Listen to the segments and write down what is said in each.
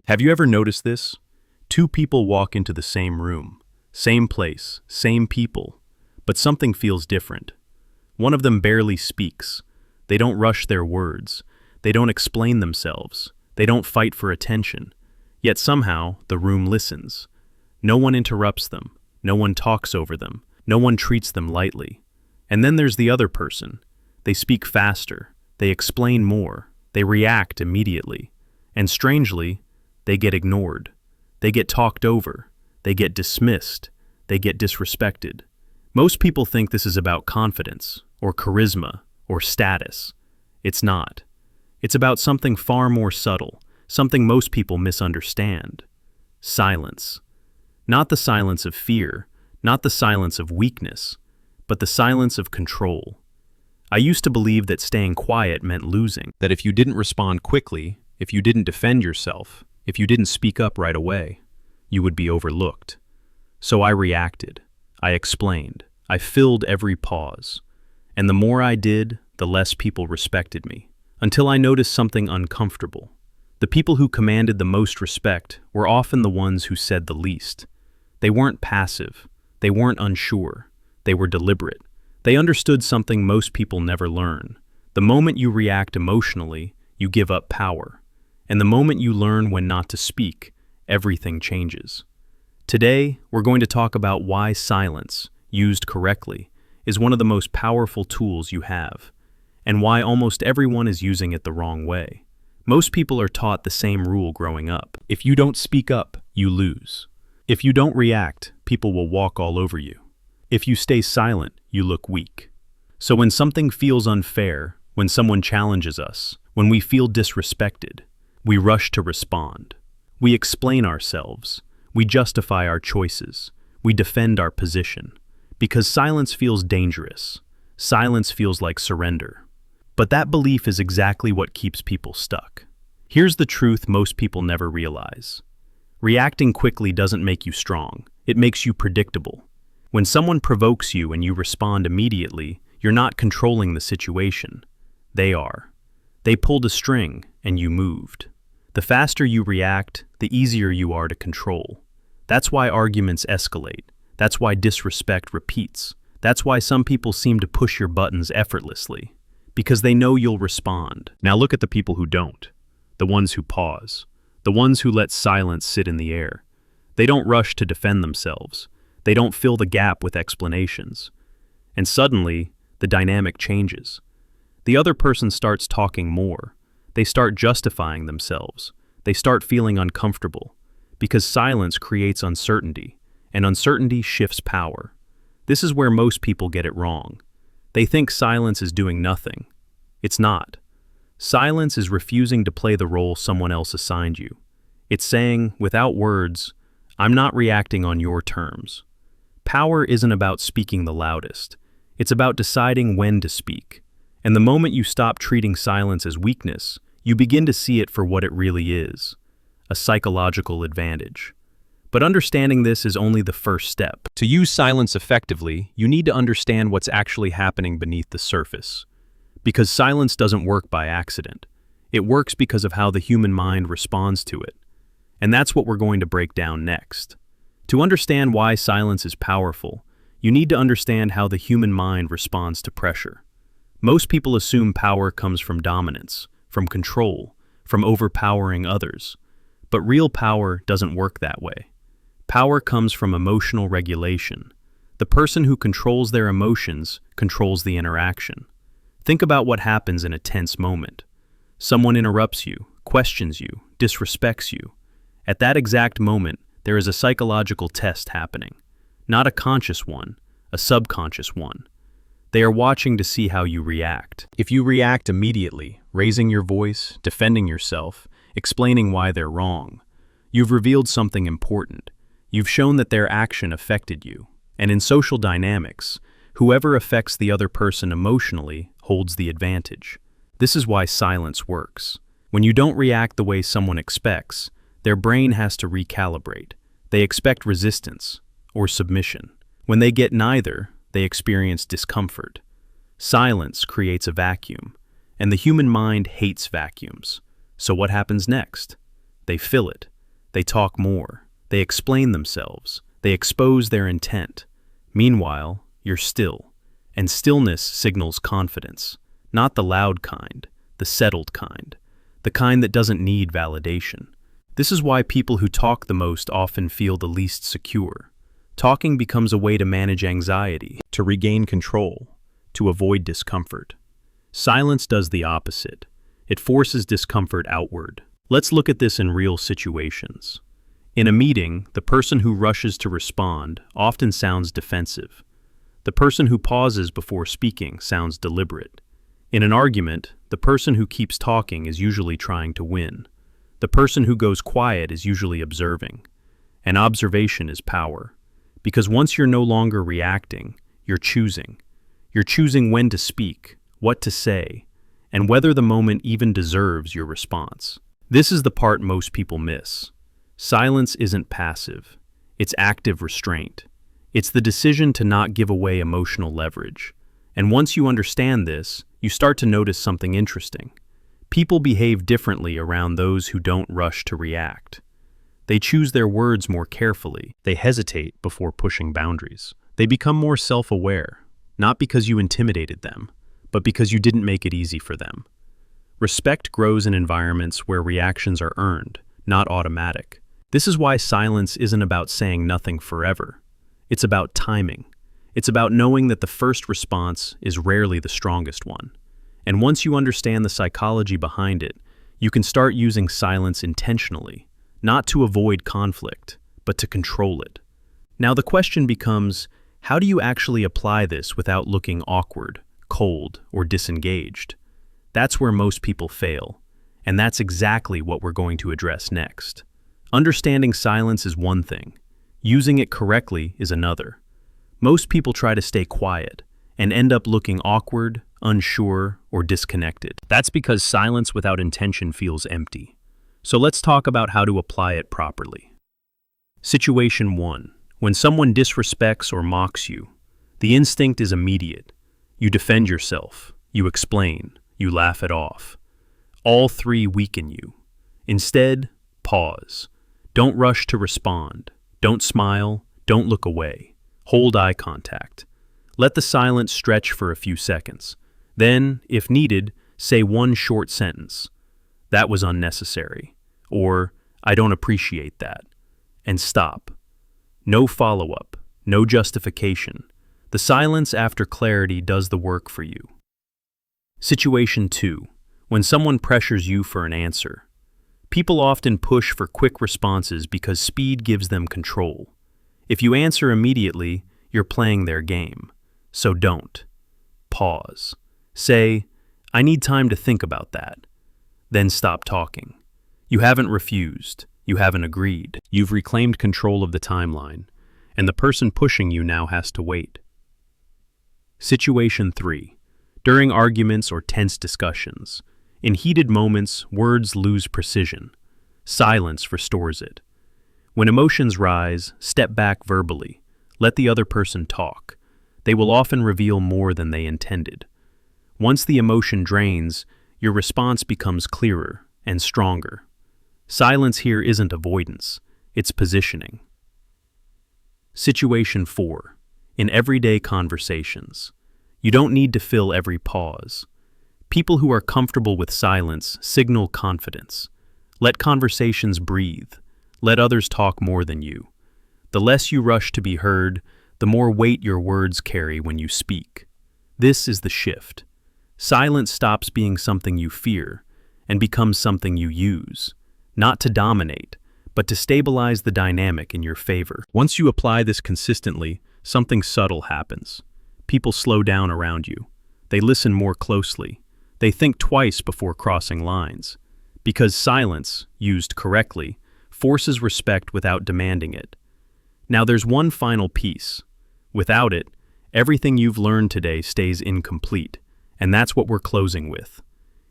Have you ever noticed this? Two people walk into the same room, same place, same people, but something feels different. One of them barely speaks. They don't rush their words. They don't explain themselves. They don't fight for attention. Yet somehow, the room listens. No one interrupts them. No one talks over them. No one treats them lightly. And then there's the other person. They speak faster. They explain more. They react immediately. And strangely, they get ignored. They get talked over. They get dismissed. They get disrespected. Most people think this is about confidence, or charisma, or status. It's not. It's about something far more subtle, something most people misunderstand. Silence. Not the silence of fear, not the silence of weakness, but the silence of control. I used to believe that staying quiet meant losing, that if you didn't respond quickly, if you didn't defend yourself, if you didn't speak up right away, you would be overlooked. So I reacted. I explained. I filled every pause. And the more I did, the less people respected me. Until I noticed something uncomfortable. The people who commanded the most respect were often the ones who said the least. They weren't passive. They weren't unsure. They were deliberate. They understood something most people never learn. The moment you react emotionally, you give up power. And the moment you learn when not to speak, everything changes. Today, we're going to talk about why silence, used correctly, is one of the most powerful tools you have, and why almost everyone is using it the wrong way. Most people are taught the same rule growing up. If you don't speak up, you lose. If you don't react, people will walk all over you. If you stay silent, you look weak. So when something feels unfair, when someone challenges us, when we feel disrespected, we rush to respond. We explain ourselves. We justify our choices. We defend our position. Because silence feels dangerous. Silence feels like surrender. But that belief is exactly what keeps people stuck. Here's the truth most people never realize. Reacting quickly doesn't make you strong. It makes you predictable. When someone provokes you and you respond immediately, you're not controlling the situation. They are. They pulled a string and you moved. The faster you react, the easier you are to control. That's why arguments escalate. That's why disrespect repeats. That's why some people seem to push your buttons effortlessly. Because they know you'll respond. Now look at the people who don't. The ones who pause. The ones who let silence sit in the air. They don't rush to defend themselves. They don't fill the gap with explanations. And suddenly, the dynamic changes. The other person starts talking more. They start justifying themselves. They start feeling uncomfortable. Because silence creates uncertainty, and uncertainty shifts power. This is where most people get it wrong. They think silence is doing nothing. It's not. Silence is refusing to play the role someone else assigned you. It's saying, without words, I'm not reacting on your terms. Power isn't about speaking the loudest. It's about deciding when to speak. And the moment you stop treating silence as weakness, you begin to see it for what it really is, a psychological advantage. But understanding this is only the first step. To use silence effectively, you need to understand what's actually happening beneath the surface. Because silence doesn't work by accident. It works because of how the human mind responds to it. And that's what we're going to break down next. To understand why silence is powerful, you need to understand how the human mind responds to pressure. Most people assume power comes from dominance, from control, from overpowering others. But real power doesn't work that way. Power comes from emotional regulation. The person who controls their emotions controls the interaction. Think about what happens in a tense moment. Someone interrupts you, questions you, disrespects you. At that exact moment, there is a psychological test happening. Not a conscious one, a subconscious one. They are watching to see how you react. If you react immediately, raising your voice, defending yourself, explaining why they're wrong, you've revealed something important. You've shown that their action affected you. And in social dynamics, whoever affects the other person emotionally holds the advantage. This is why silence works. When you don't react the way someone expects, their brain has to recalibrate. They expect resistance or submission. When they get neither, they experience discomfort. Silence creates a vacuum, and the human mind hates vacuums. So what happens next? They fill it. They talk more. They explain themselves. They expose their intent. Meanwhile, you're still. And stillness signals confidence. Not the loud kind, the settled kind. The kind that doesn't need validation. This is why people who talk the most often feel the least secure. Talking becomes a way to manage anxiety, to regain control, to avoid discomfort. Silence does the opposite. It forces discomfort outward. Let's look at this in real situations. In a meeting, the person who rushes to respond often sounds defensive. The person who pauses before speaking sounds deliberate. In an argument, the person who keeps talking is usually trying to win. The person who goes quiet is usually observing. And observation is power. Because once you're no longer reacting, you're choosing. You're choosing when to speak, what to say, and whether the moment even deserves your response. This is the part most people miss. Silence isn't passive. It's active restraint. It's the decision to not give away emotional leverage. And once you understand this, you start to notice something interesting. People behave differently around those who don't rush to react. They choose their words more carefully. They hesitate before pushing boundaries. They become more self-aware, not because you intimidated them, but because you didn't make it easy for them. Respect grows in environments where reactions are earned, not automatic. This is why silence isn't about saying nothing forever. It's about timing. It's about knowing that the first response is rarely the strongest one. And once you understand the psychology behind it, you can start using silence intentionally, not to avoid conflict, but to control it. Now the question becomes, how do you actually apply this without looking awkward, cold, or disengaged? That's where most people fail, and that's exactly what we're going to address next. Understanding silence is one thing. Using it correctly is another. Most people try to stay quiet and end up looking awkward, unsure, or disconnected. That's because silence without intention feels empty. So let's talk about how to apply it properly. Situation 1. When someone disrespects or mocks you, the instinct is immediate. You defend yourself, you explain, you laugh it off. All three weaken you. Instead, pause. Don't rush to respond. Don't smile. Don't look away. Hold eye contact. Let the silence stretch for a few seconds. Then, if needed, say one short sentence. That was unnecessary. Or, I don't appreciate that. And stop. No follow-up. No justification. The silence after clarity does the work for you. Situation 2. When someone pressures you for an answer. People often push for quick responses because speed gives them control. If you answer immediately, you're playing their game. So don't. Pause. Say, I need time to think about that. Then stop talking. You haven't refused. You haven't agreed. You've reclaimed control of the timeline, and the person pushing you now has to wait. Situation 3. During arguments or tense discussions. In heated moments, words lose precision. Silence restores it. When emotions rise, step back verbally. Let the other person talk. They will often reveal more than they intended. Once the emotion drains, your response becomes clearer and stronger. Silence here isn't avoidance, it's positioning. Situation 4. In everyday conversations. You don't need to fill every pause. People who are comfortable with silence signal confidence. Let conversations breathe. Let others talk more than you. The less you rush to be heard, the more weight your words carry when you speak. This is the shift. Silence stops being something you fear and becomes something you use, not to dominate, but to stabilize the dynamic in your favor. Once you apply this consistently, something subtle happens. People slow down around you. They listen more closely. They think twice before crossing lines. Because silence, used correctly, forces respect without demanding it. Now there's one final piece. Without it, everything you've learned today stays incomplete, and that's what we're closing with.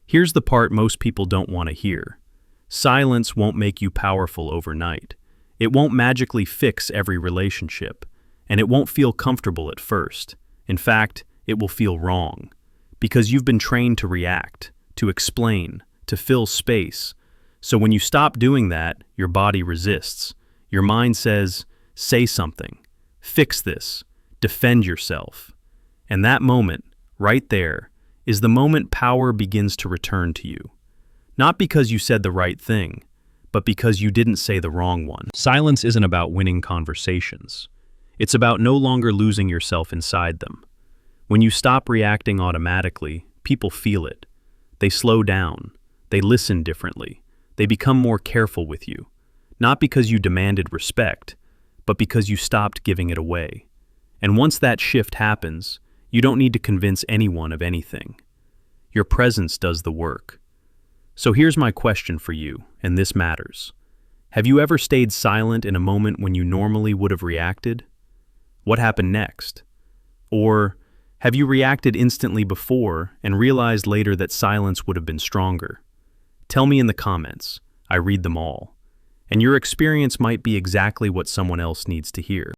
Here's the part most people don't want to hear. Silence won't make you powerful overnight. It won't magically fix every relationship, and it won't feel comfortable at first. In fact, it will feel wrong, because you've been trained to react, to explain, to fill space. So when you stop doing that, your body resists. Your mind says, say something, fix this, defend yourself. And that moment, right there, is the moment power begins to return to you. Not because you said the right thing, but because you didn't say the wrong one. Silence isn't about winning conversations. It's about no longer losing yourself inside them. When you stop reacting automatically, people feel it. They slow down. They listen differently. They become more careful with you. Not because you demanded respect, but because you stopped giving it away. And once that shift happens, you don't need to convince anyone of anything. Your presence does the work. So here's my question for you, and this matters. Have you ever stayed silent in a moment when you normally would have reacted? What happened next? Or have you reacted instantly before and realized later that silence would have been stronger? Tell me in the comments. I read them all. And your experience might be exactly what someone else needs to hear.